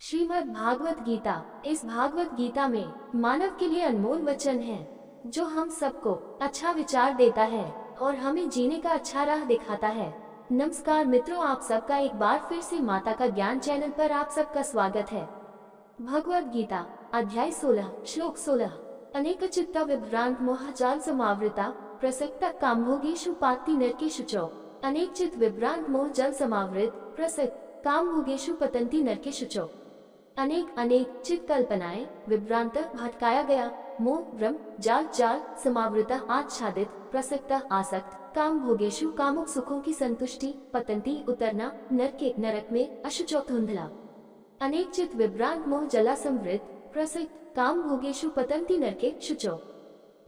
श्रीमद् भागवत गीता। इस भागवत गीता में मानव के लिए अनमोल वचन है जो हम सबको अच्छा विचार देता है और हमें जीने का अच्छा राह दिखाता है। नमस्कार मित्रों, आप सबका एक बार फिर से माता का ज्ञान चैनल पर आप सबका स्वागत है। भगवत गीता अध्याय 16 श्लोक 16। अनेक चित्ता विभ्रांत मोहजाल समावृता प्रसक्ता कामभोगेषु पाति नरकेषु च। अनेक चित्त विभ्रांत मोह जल समावृत प्रसक्त कामभोगेषु पतंती नरकेषु च। अनेक चित्त कल्पनाएं विभ्रांत भटकाया गया, मोह भ्रम जाल जाल समावृत आच्छादित प्रसक्त आसक्त काम भोगेशु कामुक सुखों की संतुष्टि पतंती उतरना नरके नरक में अशुचो धुंधला। अनेक चित्त विभ्रांत मोह जला समृत प्रसक्त काम भोगेशु पतंती नरके शुचो।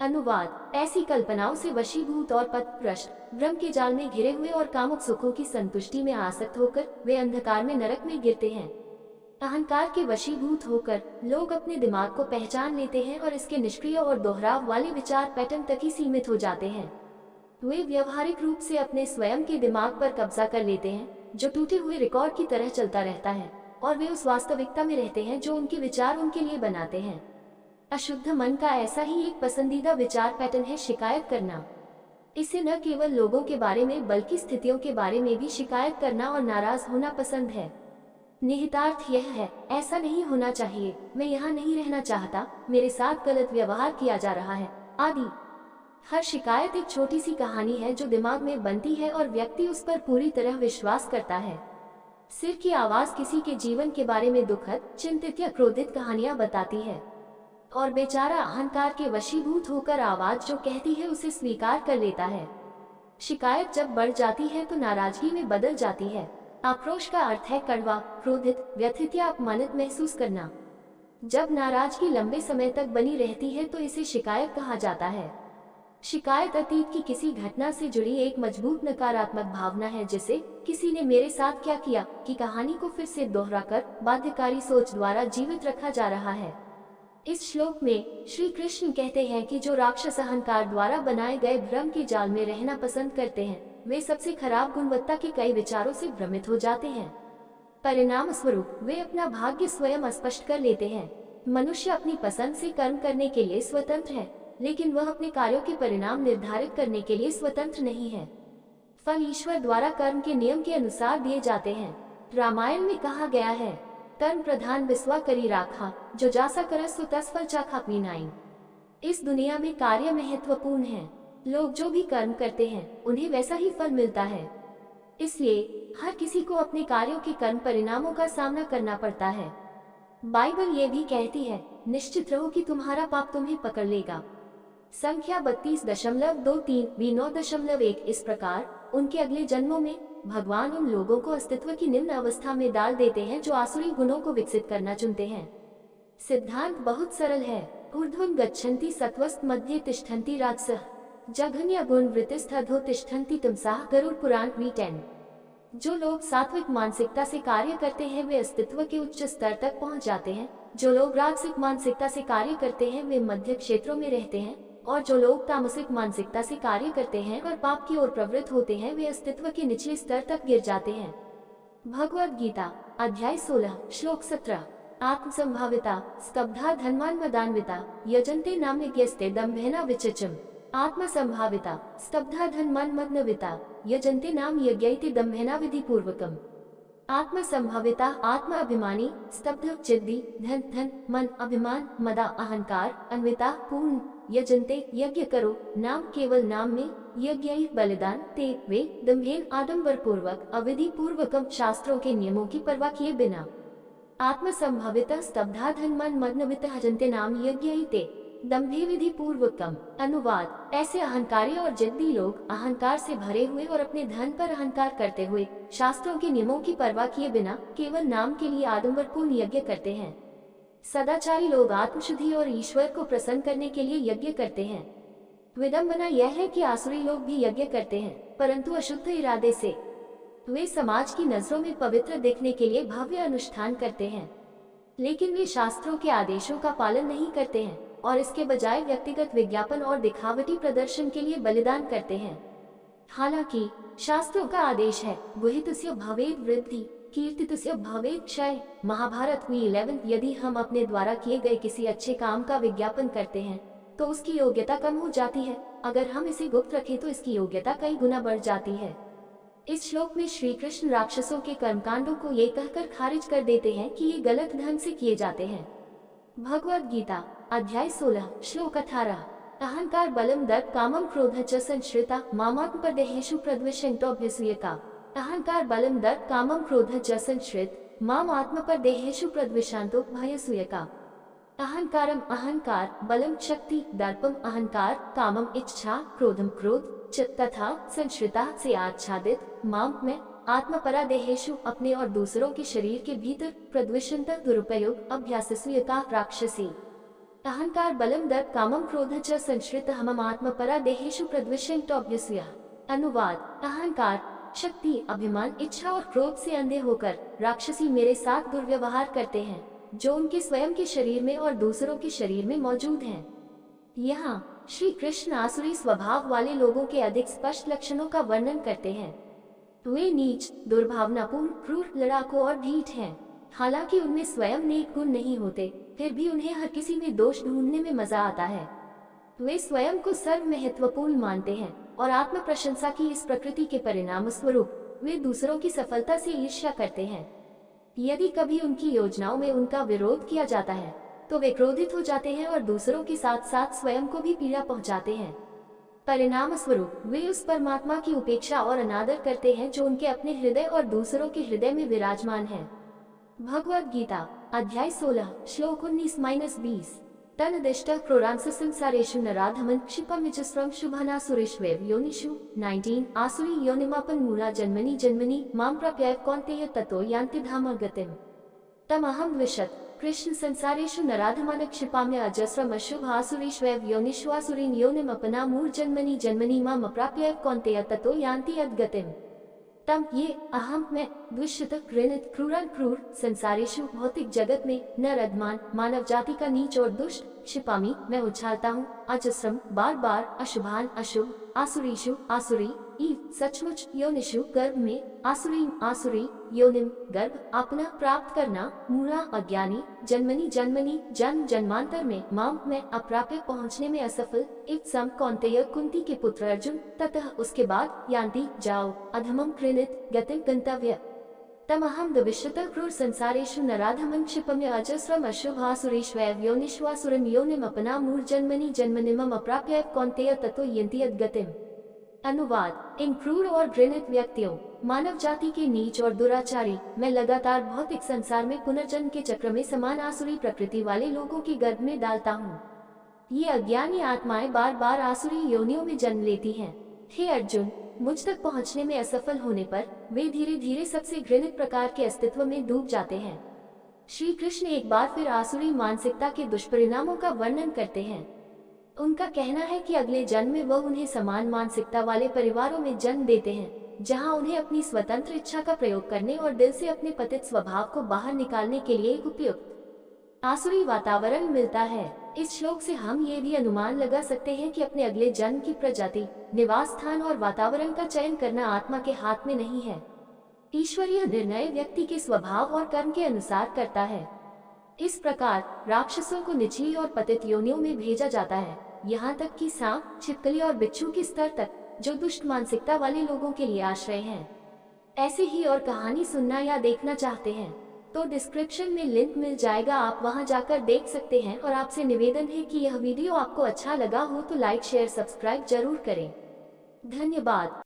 अनुवाद: ऐसी कल्पनाओं से वशीभूत और पथभ्रष्ट भ्रम के जाल में घिरे हुए और कामुक सुखों की संतुष्टि में आसक्त होकर वे अंधकार में नरक में गिरते हैं। अहंकार के वशीभूत होकर लोग अपने दिमाग को पहचान लेते हैं और इसके निष्क्रिय और दोहराव वाले विचार पैटर्न तक ही सीमित हो जाते हैं। वे व्यवहारिक रूप से अपने स्वयं के दिमाग पर कब्जा कर लेते हैं जो टूटे हुए रिकॉर्ड की तरह चलता रहता है, और वे उस वास्तविकता में रहते हैं जो उनके विचार उनके लिए बनाते हैं। अशुद्ध मन का ऐसा ही एक पसंदीदा विचार पैटर्न है शिकायत करना। इसे न केवल लोगों के बारे में बल्कि स्थितियों के बारे में भी शिकायत करना और नाराज होना पसंद है। निहितार्थ यह है, ऐसा नहीं होना चाहिए, मैं यहाँ नहीं रहना चाहता, मेरे साथ गलत व्यवहार किया जा रहा है आदि। हर शिकायत एक छोटी सी कहानी है जो दिमाग में बनती है और व्यक्ति उस पर पूरी तरह विश्वास करता है। सिर की आवाज किसी के जीवन के बारे में दुखद, चिंतित या क्रोधित कहानियां बताती है, और बेचारा अहंकार के वशीभूत होकर आवाज जो कहती है उसे स्वीकार कर लेता है। शिकायत जब बढ़ जाती है तो नाराजगी में बदल जाती है। आक्रोश का अर्थ है कड़वा, क्रोधित, व्यथित या अपमानित महसूस करना। जब नाराजगी लंबे समय तक बनी रहती है तो इसे शिकायत कहा जाता है। शिकायत अतीत की किसी घटना से जुड़ी एक मजबूत नकारात्मक भावना है, जिसे किसी ने मेरे साथ क्या किया की कहानी को फिर से दोहराकर बाध्यकारी सोच द्वारा जीवित रखा जा रहा है। इस श्लोक में श्री कृष्ण कहते हैं कि जो राक्षस अहंकार द्वारा बनाए गए भ्रम के जाल में रहना पसंद करते हैं वे सबसे खराब गुणवत्ता के कई विचारों से भ्रमित हो जाते हैं। परिणाम स्वरूप वे अपना भाग्य स्वयं स्पष्ट कर लेते हैं। मनुष्य अपनी पसंद से कर्म करने के लिए स्वतंत्र है, लेकिन वह अपने कार्यों के परिणाम निर्धारित करने के लिए स्वतंत्र नहीं है। फल ईश्वर द्वारा कर्म के नियम के अनुसार दिए जाते हैं। रामायण में कहा गया है, कर्म प्रधान विश्वा करी राखा, जो जासा करस सो तस फल चाखा पीनाई। इस दुनिया में कार्य महत्वपूर्ण है। लोग जो भी कर्म करते हैं उन्हें वैसा ही फल मिलता है। इसलिए हर किसी को अपने कार्यों के कर्म परिणामों का सामना करना पड़ता है। बाइबल ये भी कहती है, निश्चित रहो कि तुम्हारा पाप तुम्हें पकड़ लेगा। संख्या 32.23 9.1। इस प्रकार उनके अगले जन्मों में भगवान उन लोगों को अस्तित्व की निम्न अवस्था में डाल देते हैं जो आसुरी गुणों को विकसित करना चुनते हैं। सिद्धांत बहुत सरल है। ऊर्ध्वं गच्छन्ति सत्वस्त मध्ये तिष्ठन्ति राजसः जघन्य गुण वृत्तिस्थधो तिष्ठन्ति तमसः। गरुड़ पुराण V10। जो लोग सात्विक मानसिकता से कार्य करते हैं वे अस्तित्व के उच्च स्तर तक पहुंच जाते हैं। जो लोग राजसिक मानसिकता से कार्य करते हैं वे मध्य क्षेत्रों में रहते हैं, और जो लोग तामसिक मानसिकता से कार्य करते हैं और पाप की ओर प्रवृत्त होते हैं वे अस्तित्व के निचले स्तर तक गिर जाते हैं। भगवद गीता अध्याय 16 श्लोक 17। आत्मसंभाविता स्तब्धा धनवान मदान्विता यजन्ते नाम यज्ञस्ते दम्भेन विचचम्। आत्मसंभाविता स्तब्धा धनवान मदन्विता यजन्ते नाम यज्ञैते दम्भेन विधिपूर्वकम्। आत्मसंभाविता आत्मा अभिमानी, स्तब्ध चिद्दी धन धन मन अभिमान मदा अहंकार अन्विता पूर्ण यजन्ते यज्ञ करो नाम केवल नाम में यज्ञ बलिदान ते वे दम्भेन आडंबर पूर्वक अविधि पूर्वकम शास्त्रों के नियमों की परवाह किए बिना। आत्मसंभाविता स्तब्धा धनवान मदन्विता यजन्ते नाम यज्ञ दम्भे विधि पूर्वकम। अनुवाद: ऐसे अहंकारी और जिद्दी लोग अहंकार से भरे हुए और अपने धन पर अहंकार करते हुए शास्त्रों के नियमों की परवाह किए बिना केवल नाम के लिए आडंबरपूर्ण यज्ञ करते हैं। सदाचारी लोग आत्मशुद्धि और ईश्वर को प्रसन्न करने के लिए यज्ञ करते हैं। विडंबना यह है कि आसुरी लोग भी यज्ञ करते हैं, परंतु अशुद्ध इरादे से। वे समाज की नजरों में पवित्र दिखने के लिए भव्य अनुष्ठान करते हैं, लेकिन वे शास्त्रों के आदेशों का पालन नहीं करते हैं और इसके बजाय व्यक्तिगत विज्ञापन और दिखावटी प्रदर्शन के लिए बलिदान करते हैं। हालांकि शास्त्रों का आदेश है, गुहितस्य भवेद वृद्धि, कीर्तितस्य भवेत् क्षय। महाभारत में 11। यदि हम अपने द्वारा किए गए किसी अच्छे काम का विज्ञापन करते हैं तो उसकी योग्यता कम हो जाती है, अगर हम इसे गुप्त रखें तो इसकी योग्यता कई गुना बढ़ जाती है। इस श्लोक में श्री कृष्ण राक्षसों के कर्मकांडों को ये कहकर खारिज कर देते हैं कि ये गलत ढंग से किए जाते हैं। भगवद गीता अध्याय 16 श्लोक 18। अहंकार बलम दर्प कामम क्रोध च संश्रिता मामात्मपदेहेषु प्रद्विषन्तोऽभ्यसूयका। अहंकार बलम दर्प कामम क्रोध च संश्रित माम आत्मपदेहेषु प्रद्विषान्तो भयसूयका। अहंकारम अहंकार, बलम शक्ति, दर्पम अहंकार, कामम इच्छा, क्रोधम क्रोध, च तथा संश्रिता से आच्छादित, माम में, आत्मपरादेहेषु अपने और दूसरों के शरीर के भीतर, प्रद्विषंत दुरुपयोग, अभ्याससूयका राक्षसी। अहंकार बलम दर्प कामम क्रोध च संश्रित हमम आत्मपरादेहेषु प्रद्विषंतो अभ्यसूया। अनुवाद अहंकार, शक्ति, अभिमान, इच्छा और क्रोध से अंधे होकर राक्षसी मेरे साथ दुर्व्यवहार करते हैं जो उनके स्वयं के शरीर में और दूसरों के शरीर में मौजूद हैं। यहाँ श्री कृष्ण आसुरी स्वभाव वाले लोगों के अधिक स्पष्ट लक्षणों का वर्णन करते हैं। वे नीच, दुर्भावनापूर्ण, क्रूर, लड़ाकू और ढीठ हैं। हालांकि उनमें स्वयं नेक गुण नहीं होते, फिर भी उन्हें हर किसी में दोष ढूंढने में मजा आता है। वे स्वयं को सर्व महत्वपूर्ण मानते हैं और आत्म प्रशंसा की इस प्रकृति के परिणाम स्वरूप वे दूसरों की सफलता से ईर्ष्या करते हैं। यदि कभी उनकी योजनाओं में उनका विरोध किया जाता है तो वे क्रोधित हो जाते हैं और दूसरों के साथ साथ स्वयं को भी पीड़ा पहुंचाते हैं। परिणाम स्वरूप वे उस परमात्मा की उपेक्षा और अनादर करते हैं जो उनके अपने हृदय और दूसरों के हृदय में विराजमान है। भगवद गीता अध्याय 16 श्लोक 19-20। तनदिष्ट क्रोरांस संसारेषु नराधमन क्षिपमिजस्रं शुभानासुरेष्वेव योनिषु 19। आसुरी योनिमापन मूला जन्मनि जन्मनि मां प्राप्य कौन्तेय ततो यान्ति धाम गतिम। तमहं द्विषत् कृष्ण संसारेषु नराधमान क्षिपाम्य अजस्रम अशुभ आसुरीष्वेव योनिषु आसुरीन योनिमपना मूर जन्मनि जन्मनि मां प्राप्य कौन्तेय ततो यान्ति यद्गतिम। तम ये अहम में द्विषित घृणित क्रूरन क्रूर संसारेषु भौतिक जगत में नरधमान मानव जाति का नीच और दुष्ट क्षिपामी मैं उछालता हूँ अजस्रम बार बार अशुभान अशुभ आसुरीषु आसुरी ई सचमुच योनिषु गर्भ में आसुरी आसुरी योनिम गर्भ अपना प्राप्त करना मूढ़ा अज्ञानी जन्मनी जन्मनी जन्म जन्मांतर में माम में अप्राप्य पहुँचने में असफल एक सम कौन्तेय कुंती के पुत्र अर्जुन ततः उसके बाद यान्ति जाओ अधमम कृणित गतिम गंतव्य। तमहम द्विषित क्रूर संसारेषु नराधमं क्षिपम्य अजस्रम अशुभासुरीष्वेव योनिष्वासुरं योनिमपना मूढ़ जन्मनि जन्मनिमम अप्राप्य कौन्तेय ततो यन्ति यद्गतिम। अनुवाद इन क्रूर और घृणित व्यक्तियों मानव जाति के नीच और दुराचारी मैं लगातार भौतिक संसार में पुनर्जन्म के चक्र में समान आसुरी प्रकृति वाले लोगों के गर्भ में डालता हूँ। ये अज्ञानी आत्माएं बार बार आसुरी योनियों में जन्म लेती हैं। हे अर्जुन, मुझ तक पहुँचने में असफल होने पर वे धीरे धीरे सबसे घृणित प्रकार के अस्तित्व में डूब जाते हैं। श्री कृष्ण एक बार फिर आसुरी मानसिकता के दुष्परिणामों का वर्णन करते हैं। उनका कहना है कि अगले जन्म में वह उन्हें समान मानसिकता वाले परिवारों में जन्म देते हैं जहां उन्हें अपनी स्वतंत्र इच्छा का प्रयोग करने और दिल से अपने पतित स्वभाव को बाहर निकालने के लिए एक उपयुक्त आसुरी वातावरण मिलता है। इस श्लोक से हम ये भी अनुमान लगा सकते हैं कि अपने अगले जन्म की प्रजाति, निवास स्थान और वातावरण का चयन करना आत्मा के हाथ में नहीं है। ईश्वरीय निर्णय व्यक्ति के स्वभाव और कर्म के अनुसार करता है। इस प्रकार राक्षसों को निचली और पतित योनियों में भेजा जाता है, यहाँ तक कि सांप, छिपकली और बिच्छू के स्तर तक, जो दुष्ट मानसिकता वाले लोगों के लिए आश्रय हैं। ऐसे ही और कहानी सुनना या देखना चाहते हैं तो डिस्क्रिप्शन में लिंक मिल जाएगा, आप वहां जाकर देख सकते हैं। और आपसे निवेदन है कि यह वीडियो आपको अच्छा लगा हो तो लाइक शेयर सब्सक्राइब जरूर करें। धन्यवाद।